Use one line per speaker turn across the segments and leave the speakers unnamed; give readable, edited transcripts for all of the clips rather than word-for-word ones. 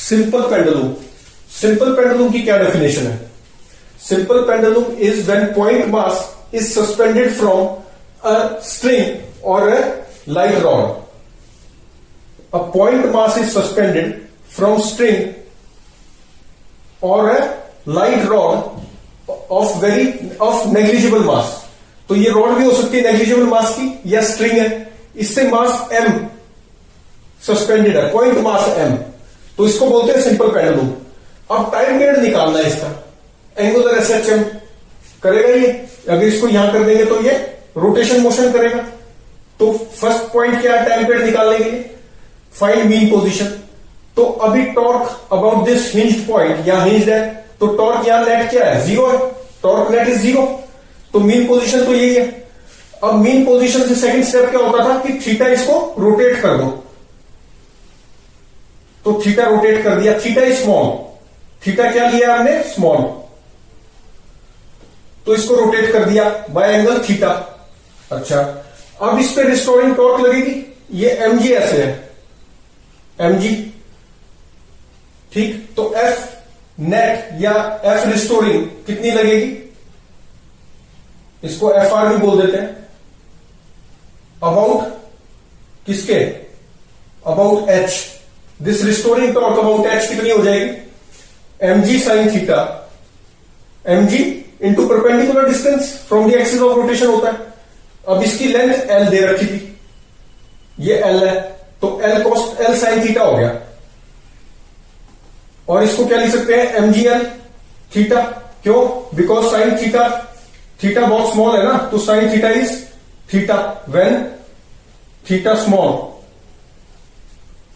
Simple pendulum. Simple pendulum की क्या definition है? Simple pendulum is when point mass is suspended from a string और a light rod. A point mass is suspended from string और a light rod of negligible mass. तो ये rod भी हो सकती है नेग्लिजिबल मास की, या स्ट्रिंग है, इससे मास m सस्पेंडेड है, पॉइंट मास m, तो इसको बोलते हैं सिंपल पेंडुलम। अब टाइम पीरियड निकालना है इसका, एंगुलर एसएचएम करेगा ये। अगर इसको यहां कर देंगे तो ये रोटेशन मोशन करेगा। तो फर्स्ट पॉइंट क्या है टाइम पीरियड निकालने के लिए? Find mean position. तो अभी torque about this hinged point, यहां हिंज्ड है, तो टॉर्क यहां नेट क्या है? जीरो है, टॉर्क नेट इज जीरो। तो मीन पोजीशन तो यही है। अब मीन पोजीशन से सेकंड स्टेप क्या होता था कि थीटा इसको रोटेट कर दो। तो थीटा रोटेट कर दिया, थीटा इज स्मॉल, थीटा क्या लिया हमने? स्मॉल। तो इसको रोटेट कर दिया बाय एंगल थीटा। अच्छा, अब इस पे रिस्टोरिंग टॉर्क लगेगी, ये mg ऐसे है, mg, ठीक। तो F नेट या F रिस्टोरिंग कितनी लगेगी? इसको FR भी बोल देते हैं। अबाउट किसके? About H। This restoring torque about H कितनी हो जाएगी? mg sine theta, mg into perpendicular distance from the axis of rotation होता है। अब इसकी लेंथ L दे रखी थी, ये L है, तो L cost L sine theta हो गया। और इसको क्या लिख सकते हैं? mgl theta. क्यों? बिकॉज साइन थीटा, थीटा बहुत स्मॉल है ना, तो sine theta is theta when theta small,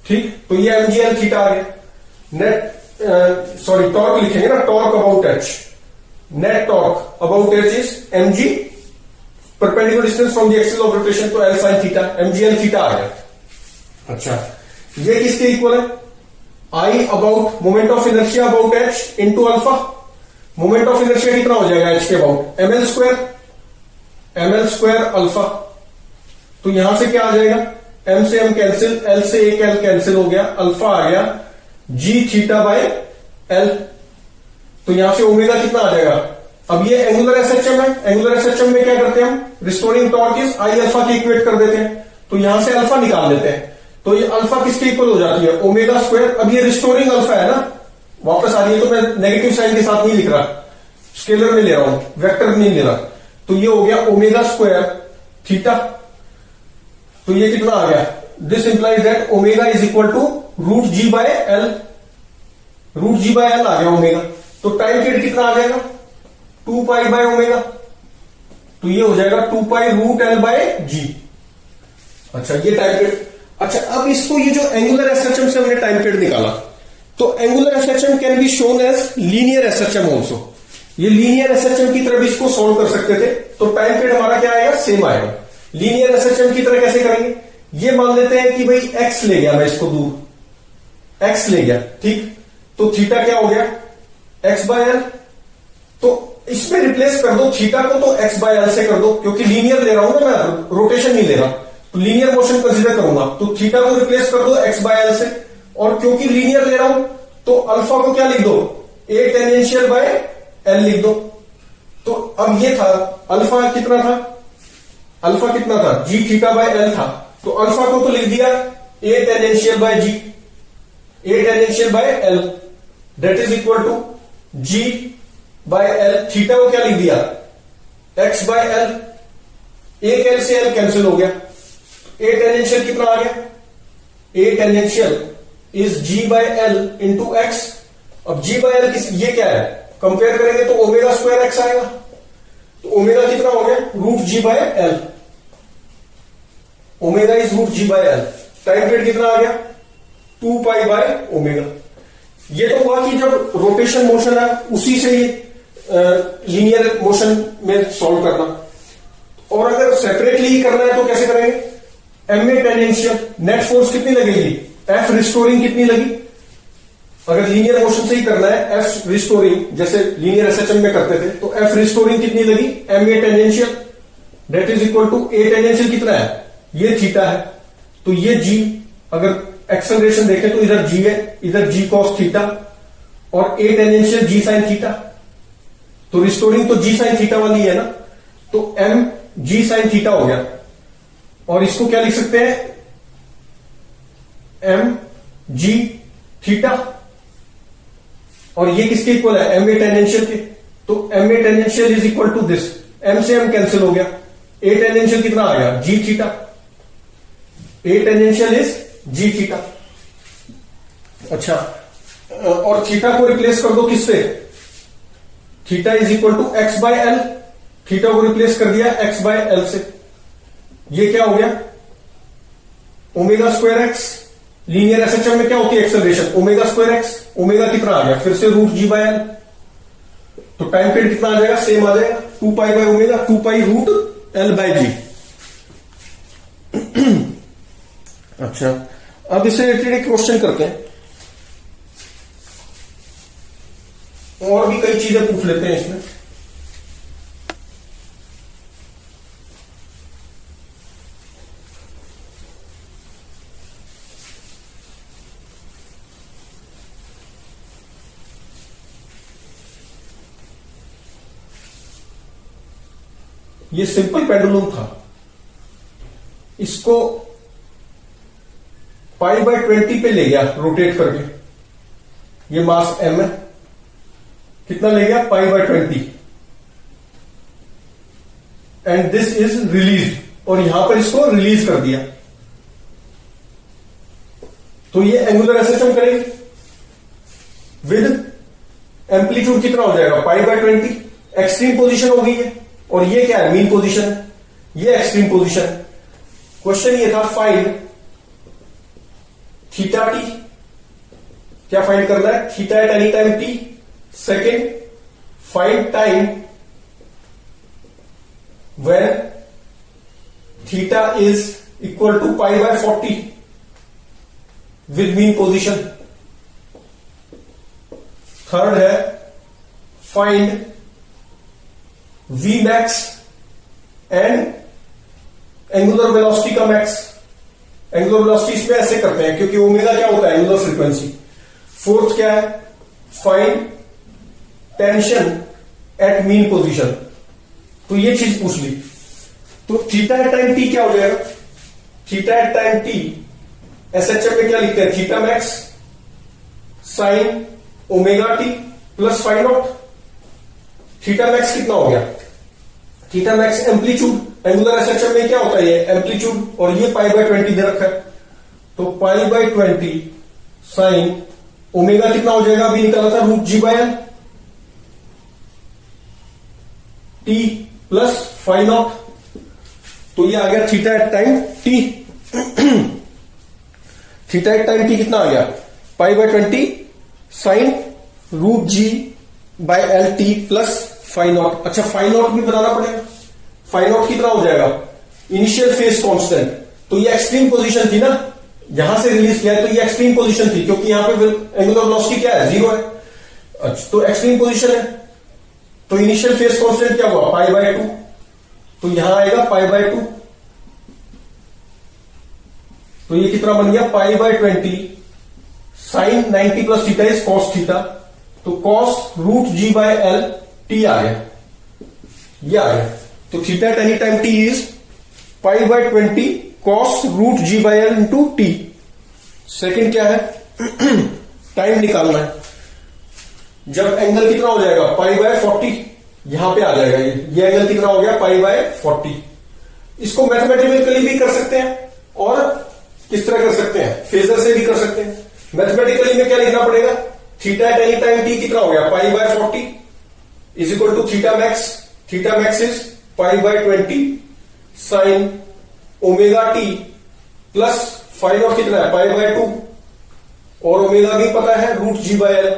ठीक। तो ये mgl थीटा आ गया। नेट टॉर्क लिखेंगे ना, torque about H, net torque about H is mg perpendicular distance from the axis of rotation, तो L sine theta, mgl theta आ गया। अच्छा, ये किसके इक्वल है? I about moment of inertia about H into alpha. Moment of inertia कितना हो जाएगा H के अबाउट? ml square alpha. तो यहां से क्या आ जाएगा? m से m कैंसिल, l से एक l कैंसिल हो गया, अल्फा आ गया g थीटा बाय l। तो यहां से ओमेगा कितना आ जाएगा? अब ये एंगुलर एसएचएम है, एंगुलर एसएचएम में क्या करते हैं हम? Restoring torque is I alpha की इक्वेट कर देते हैं, तो यहां से अल्फा निकाल देते हैं। तो ये अल्फा किसके इक्वल हो जाती है? Omega square. अब ये रिस्टोरिंग अल्फा है ना, वापस आ रही है, तो मैं नेगेटिव साइन के साथ नहीं लिख रहा, स्केलर में ले रहा हूं, वेक्टर नहीं ले रहा। तो ये हो गया ओमेगा स्क्वायर थीटा। तो ये कितना आ गया? This implies that omega is equal to root ji by L. Root ji by L आ गया ओमेगा। तो टाइम पीरियड कितना आ जाएगा? 2 पाई बाय ओमेगा। तो ये हो जाएगा 2 pi root L by G. अच्छा, ये टाइम पीरियड। अच्छा, अब इसको ये जो एंगुलर एसएचएम से हमने टाइम पीरियड निकाला, तो angular SHM can be shown as linear SHM also. ये लीनियर एसएचएम की तरह भी इसको सॉल्व कर सकते थे, तो टाइम पीरियड हमारा क्या आएगा? सेम आएगा। लीनियर एसएचएम की तरह कैसे करेंगे? ये मान लेते हैं कि भाई x ले गया, मैं इसको दूर x ले गया, ठीक। तो थीटा क्या हो गया? x by L. तो इसमें रिप्लेस कर दो थीटा को, तो x बाय एल से कर दो, क्योंकि लीनियर ले रहा हूं ना मैं, रोटेशन नहीं ले रहा, तो लीनियर मोशन कंसीडर करूंगा। तो थीटा को रिप्लेस कर दो x बाय एल से, और क्योंकि लीनियर ले रहा हूं तो अल्फा को क्या लिख दो? a टेंजेंशियल बाय एल लिख दो। तो अब ये था अल्फा कितना था? अल्फा कितना था? जी थीटा बाय एल था। तो अल्फा को तो लिख दिया a tangential by G, a tangential by L, that is equal to g by L. Theta को क्या लिख दिया? x by L. एक एल से एल कैंसिल हो गया, a टेंजेंशियल कितना आ गया? a tangential is g by L into X. अब g बाय एल ये क्या है? कंपेयर करेंगे तो ओमेगा स्क्वायर x आएगा। तो ओमेगा कितना हो गया? Root ji by L. Omega is root ji by L. Time period कितना आ गया? 2 पाई बाय ओमेगा। ये तो हुआ कि जब रोटेशन मोशन है उसी से ही लीनियर मोशन में सॉल्व करना। और अगर सेपरेटली ही करना है तो कैसे करेंगे? M A tangential, net force कितनी लगेगी? एफ रिस्टोरिंग कितनी लगी? अगर लीनियर मोशन से ही करना है, एफ रिस्टोरिंग जैसे लीनियर एसएचएम में करते थे, तो एफ रिस्टोरिंग कितनी लगी? M A tangential, that is equal to A tangential कितना है? ये थीटा है, तो ये जी अगर एक्सेलरेशन देखें तो इधर जी है, इधर जी कॉस थीटा और a tangential g sine theta, तो रिस्टोरिंग तो जी साइन थीटा वाली है ना, तो एम जी साइन थीटा हो गया। और इसको क्या लिख सकते हैं, एम जी थीटा, और ये किसके इक्वल है, एम ए टेंजेंशियल के, तो M A tangential is equal to this, M से एम कैंसिल हो गया, ए टेंजेंशियल कितना आ गया, G theta, A tangential is G theta. अच्छा, और थीटा को रिप्लेस कर दो किससे, theta is equal to X by L, theta को रिप्लेस कर दिया एक्स बाय एल से, ये क्या हो गया, omega square X, linear SHM में क्या होती है acceleration, omega square X, omega कितना आ गया, फिर से रूट जी बाय एल, तो टाइम पीरियड कितना आ जाएगा, सेम आ जाएगा, 2 pi by omega, 2 pi root L by G. अच्छा, अब इससे रिलेटेड एक क्वेश्चन करते हैं, और भी कई चीजें पूछ लेते हैं इसमें। ये सिंपल पेंडुलम था, इसको पाई बाय 20 पे ले गया रोटेट करके, ये मास m है, कितना ले गया, pi by 20, and this is release, और यहां पर इसको रिलीज कर दिया, तो ये एंगुलर एसएचएम करेगी विद एम्पलीट्यूड कितना हो जाएगा, पाई बाय 20, एक्सट्रीम पोजीशन हो गई है, और ये क्या है, मीन पोजीशन, ये एक्सट्रीम पोजीशन। क्वेश्चन ये था फाइंड थीटा टी, क्या फाइंड करना है, theta at any time T, second find time when theta is equal to pi by 40 with mean position, third है find V max and angular velocity का max, angular velocity इसमें ऐसे करते हैं क्योंकि ओमेगा क्या होता है, एंगुलर फ्रीक्वेंसी। फोर्थ क्या है, find tension eight mean position, तो ये चीज पूछ ली, तो थीटा एट टाइम टी क्या हो जाएगा, theta at time t SHM में क्या लिखते हैं, theta max sine omega t plus phi naught, theta max कितना हो गया, theta max amplitude, angular SHM में क्या होता है, ये एम्पलीट्यूड, और ये पाई बाय 20 दे रखा है, तो पाई बाय 20 साइन ओमेगा कितना हो जाएगा, अभी निकाला था root ji by L t plus phi naught, तो ये आ गया theta at time t, theta at time t कितना आ गया, pi by 20 sine root ji by L t plus phi naught. अच्छा, फाइ नॉट भी बनाना पड़ेगा, फाइ नॉट कितना हो जाएगा, इनिशियल फेज कांस्टेंट, तो ये एक्सट्रीम पोजीशन थी ना, यहां से रिलीज किया है तो ये एक्सट्रीम पोजीशन थी, क्योंकि यहां पे एंगुलर वेलोसिटी क्या है, 0 है। अच्छा, तो एक्सट्रीम पोजीशन है, तो इनिशियल फेज कांस्टेंट क्या हुआ, पाई बाय 2, तो यहां आएगा पाई बाय 2, तो ये कितना बन गया, pi by 20 sine 90 plus theta is cos theta, तो cos root ji by L T आ गया, ये आ गया, तो theta at any time T is pi by 20 cos root ji by L into T. Second क्या है, टाइम निकालना है, जब एंगल कितना हो जाएगा, पाई बाय 40, यहां पे आ जाएगा ये एंगल कितना हो गया, पाई बाय 40। इसको मैथमेटिकली भी कर सकते हैं और किस तरह कर सकते हैं, फेजर से भी कर सकते हैं। मैथमेटिकली में क्या लिखना पड़ेगा, theta at any time t कितना हो गया, pi by 40 is equal to theta max is pi by 20 sine omega t plus phi naught कितना है, पाई बाय 2, और ओमेगा भी पता है root ji by L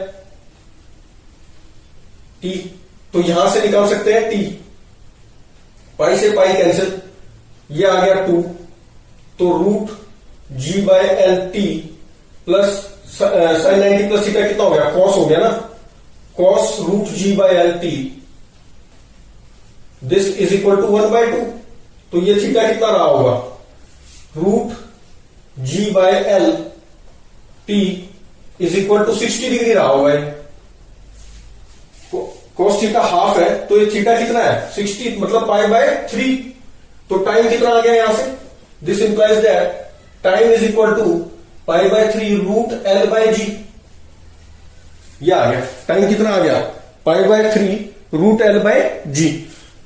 t, तो यहां से निकाल सकते हैं टी, पाई से पाई कैंसिल, ये आ गया 2, तो root ji by L t plus sine 90 plus theta कितना हो गया, कॉस हो गया ना, cos root ji by L t, this is equal to 1/2, तो ये थीटा कितना रहा होगा, root ji by L t is equal to 60 degree रहा होगा। cos थीटा हाफ है तो ये थीटा कितना है 60, मतलब पाई बाय 3। तो टाइम कितना आ गया यहां से, this implies that time is equal to pi by 3 root L by G. ये आ गया टाइम कितना आ गया pi by 3 root L by G.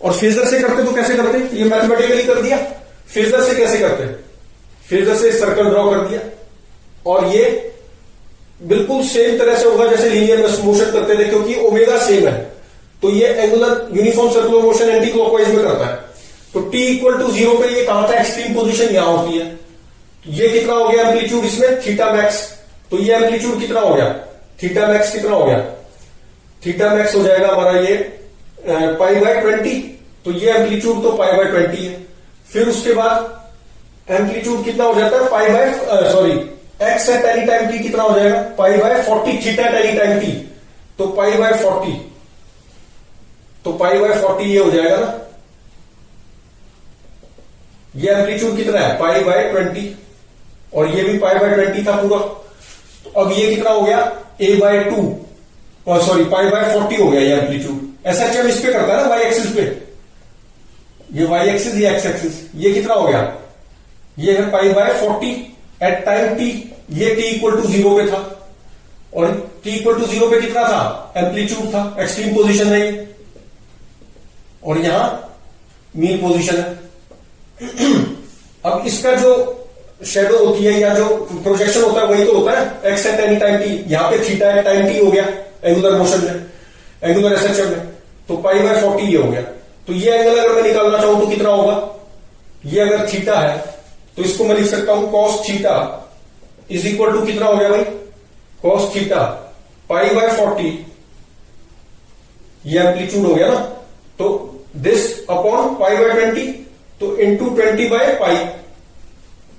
और फेजर से करते तो कैसे करते, ये मैथमेटिकली कर दिया। फेजर से कैसे करते, फेजर से सर्कल ड्रॉ कर दिया और ये बिल्कुल सेम तरह से होगा जैसे लीनियर मोशन करते थे, क्योंकि ओमेगा सेम है। तो ये angular uniform circular motion anti clockwise में करता है। तो t इक्वल टू 0 पे ये कहां था, एक्सट्रीम पोजीशन यहां होती है। ये कितना हो गया एम्पलीट्यूड इसमें, थीटा मैक्स। तो ये एम्पलीट्यूड कितना हो गया, थीटा मैक्स कितना हो गया, थीटा मैक्स हो जाएगा हमारा ये पाई बाय 20। तो ये एम्पलीट्यूड तो पाई बाय 20 है। फिर उसके बाद एम्पलीट्यूड कितना हो जाता है pi bye sorry x eight any time t कितना हो जाएगा पाई by 40, theta at any time T तो पाई बाय 40। तो पाई बाय 40 ये हो जाएगा ना, ये एम्पलीट्यूड कितना है पाई बाय 20 और ये भी पाई बाय 20 था पूरा। तो अब ये कितना हो गया a बाय 2 और सॉरी पाई बाय 40 हो गया ये एम्पलीट्यूड। ऐसा हम इस पे करता है ना वाई एक्सिस पे, ये वाई एक्सिस ये एक्स एक्सिस, ये कितना हो गया ये है pi by 40 at time t. ये t इक्वल टू 0 पे था और t इक्वल टू 0 पे कितना था एम्पलीट्यूड था, एक्सट्रीम पोजीशन है ये और यहां मीन पोजीशन है। अब इसका जो शेडो होती है या जो प्रोजेक्शन होता है वही तो होता है x eight any time T. यहां पे थीटा एट टाइम टी हो गया एंगुलर मोशन में, एंगुलर एसएचएम में। तो पाई बाय 40 ये हो गया। तो ये एंगल अगर मैं निकालना चाहूं तो कितना होगा, ये अगर थीटा है तो इसको मैं लिख सकता हूं cos theta is equal to कितना हो गया भाई, कॉस थीटा पाई बाय 40, ये एम्पलीट्यूड हो गया ना। तो दिस अपॉन पाई बाय 20 तो इंटू 20 बाय पाई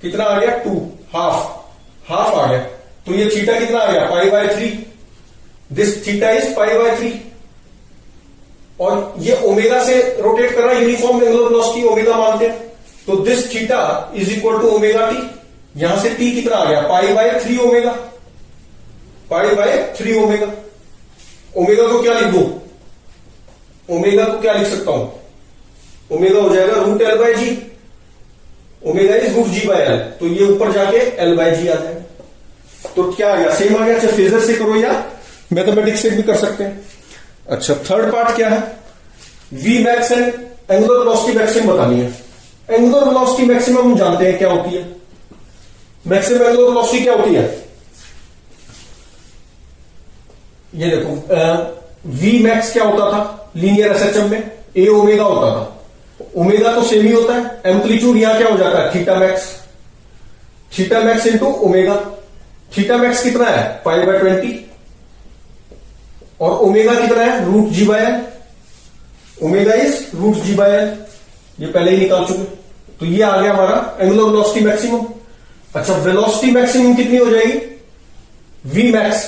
कितना आ गया 2, हाफ आ गया। तो ये थीटा कितना आ गया pi by 3, this theta is pi by 3। और ये ओमेगा से रोटेट कर रहा है, यूनिफॉर्म एंगुलर वेलोसिटी ओमेगा मानते हैं। तो this theta is equal to omega t. यहां से टी कितना आ गया pi by 3 omega, pi by 3 omega. Omega को क्या लिख दो, ओमेगा को क्या लिख सकता हूं, ओमेगा हो जाएगा root L by g. Omega is root ji by L, तो ये ऊपर जाके एल बाय जी आ जाएगा। तो क्या आ गया सेम आ गया, चाहे फेजर से करो या मैथमेटिक्स से भी कर सकते हैं। अच्छा थर्ड पार्ट क्या है, v max and angular velocity maximum बतानी है। एंगुलर वेलोसिटी मैक्सिमम हम जानते हैं क्या होती है, मैक्सिमम एंगुलर वेलोसिटी क्या होती है, ये देखो वी मैक्स क्या होता था लीनियर एसएचएम में, ए ओमेगा होता था। ओमेगा तो सेम ही होता है, एम्पलीट्यूड यहां क्या हो जाता है theta max, theta max into omega. Theta max कितना है पाई बाय 20 और ओमेगा कितना है root ji by L, omega is root ji by L, ये पहले ही निकाल चुके। तो ये आ गया हमारा एंगुलर वेलोसिटी मैक्सिमम। अच्छा वेलोसिटी मैक्सिमम कितनी हो जाएगी, वी मैक्स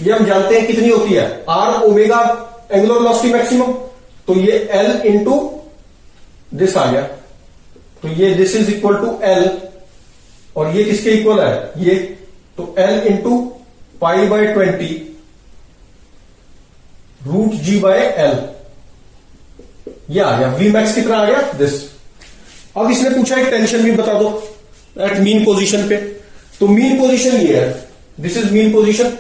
ये हम जानते हैं कितनी होती है r omega angular velocity maximum. तो ये एल इंटू दिस आ गया, तो ये this is equal to l और ये किसके इक्वल है ये, तो l into pi by 20 root ji by L, ये आ गया। वी मैक्स कितना आ गया दिस। अब इसने पूछा एक टेंशन भी बता दो एट मीन पोजीशन पे। तो मीन पोजीशन ये है, दिस इज मीन पोजीशन।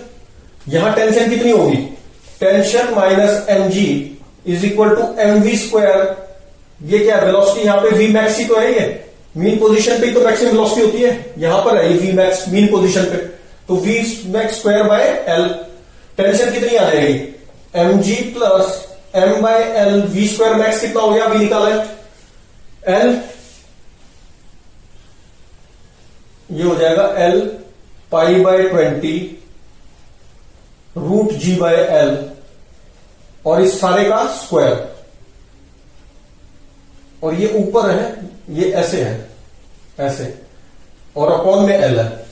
यहां टेंशन कितनी होगी, tension minus m g is equal to m v square. ये क्या वेलोसिटी यहां पे वी मैक्स ही तो है, ये मीन पोजीशन पे तो मैक्सिमम वेलोसिटी होती है, यहां पर है ये वी मैक्स मीन पोजीशन पे। तो v max square by l, tension कितनी आ जाएगी m g plus m by l, v square max कितना हो गया अभी निकाला है एल, ये हो जाएगा l pi by 20 root ji by l और इस सारे का स्क्वायर, और ये ऊपर है ये ऐसे है ऐसे और अपॉन में एल है।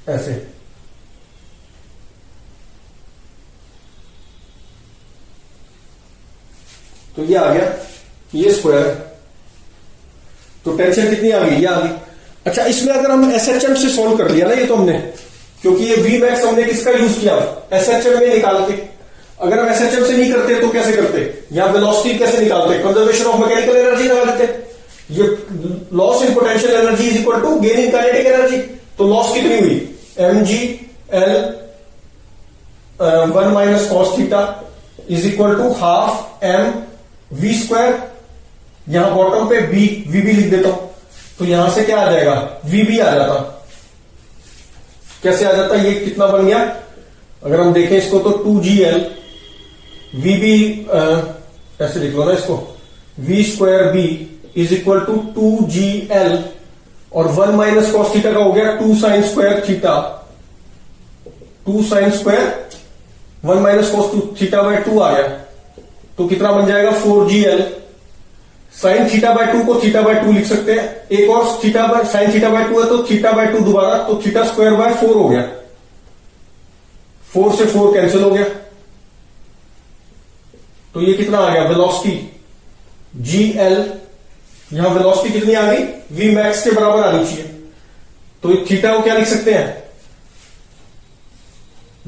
ऐसे तो ये आ गया ये स्क्वायर। तो टेंशन कितनी आ गई, ये आ गई। अच्छा, इसमें अगर हम एसएचएम से सोल्व कर लिया ना ये तो हमने, क्योंकि ये वी मैक्स हमने किसका यूज किया, एसएचएम में निकाल के। अगर हम एसएचएम से नहीं करते तो कैसे करते, यहां वेलोसिटी कैसे निकालते, कंजर्वेशन ऑफ मैकेनिकल एनर्जी लगा देते। ये loss in potential energy is equal to gain in kinetic energy. तो लॉस कितनी हुई, mg l 1 minus cos theta is equal to half m v square. यहां बॉटम पे b vb लिख देता हूं, तो यहां से क्या आ जाएगा, vb आ जाता। कैसे आ जाता, ये कितना बन गया, अगर हम देखें इसको तो 2gl vb ऐसे लिख लो ना इसको, v square b is equal to 2gl और 1 माइनस कॉस थीटा का हो गया 2 sine square theta, 2 sine square 1 minus cos theta by 2 आ गया। तो कितना बन जाएगा 4gl। साइन थीटा बाय 2 को थीटा बाय 2 लिख सकते हैं, एक और theta by sine theta by 2 है तो थीटा बाय 2 दोबारा, तो थीटा स्क्वायर बाय 4 हो गया, 4 से 4 कैंसिल हो गया। तो ये कितना आ गया वेलोसिटी gl, यहां वेलोसिटी कितनी आ गई, v मैक्स के बराबर आनी चाहिए। तो थीटा को क्या लिख सकते हैं,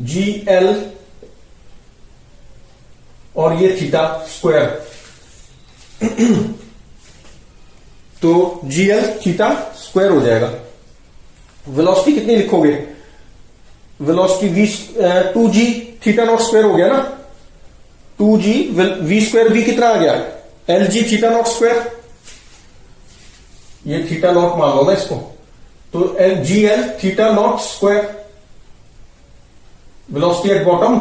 gl और ये थीटा स्क्वायर, तो gl थीटा स्क्वायर हो जाएगा। वेलोसिटी कितनी लिखोगे, velocity v 2g theta naught square हो गया ना, 2g v स्क्वायर v कितना आ गया, lg थीटा नॉट स्क्वायर, ये थीटा नॉट मान लो ना इसको, तो gl theta naught square. Velocity at bottom,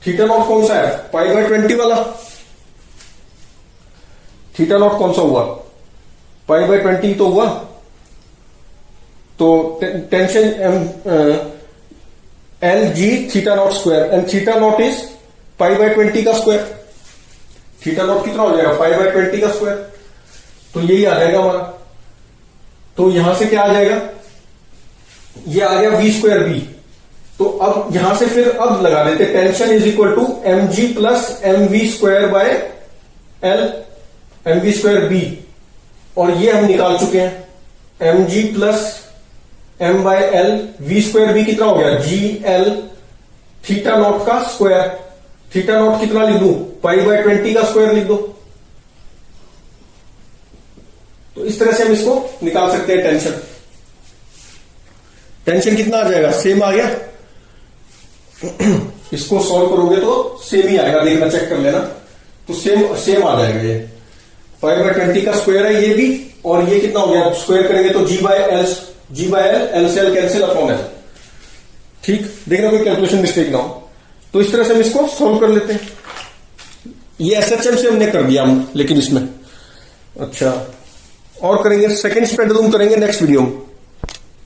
theta naught कौन सा है, पाई बाय 20 वाला, थीटा नॉट कौन सा हुआ, पाई बाय 20 तो हुआ। तो tension L G theta naught square and theta naught is pi by 20 का स्क्वायर। थीटा नॉट कितना हो जाएगा, पाई बाय 20 का स्क्वायर। तो यही आ जाएगा हमारा। तो यहां से क्या आ जाएगा, ये आ गया वी स्क्वायर बी। तो अब यहां से फिर अब लगा देते, tension is equal to m g plus m v square by l, m v square b, और ये हम निकाल चुके हैं, m g plus m by l, v square b कितना हो गया, जी एल थीटा नॉट का स्क्वायर। थीटा नॉट कितना लिख दूं, पाई बाय 20 का स्क्वायर लिख दो। तो इस तरह से हम इसको निकाल सकते हैं टेंशन। टेंशन कितना आ जाएगा, सेम आ गया। इसको सॉल्व करोगे तो सेम ही आएगा, देखना चेक कर लेना। तो सेम आ जाएगा, ये पाई बाय 20 का स्क्वायर है ये भी, और ये कितना हो गया, स्क्वायर करेंगे तो जी बाय एल से एल कैंसिल अपॉन एल। ठीक, देखना कोई कैलकुलेशन मिस्टेक ना हो। तो इस तरह से हम इसको सॉल्व कर लेते हैं। ये एसएचएम से हमने कर दिया हम, लेकिन इसमें अच्छा और करेंगे, सेकंड स्पेंडुलम करेंगे नेक्स्ट वीडियो में।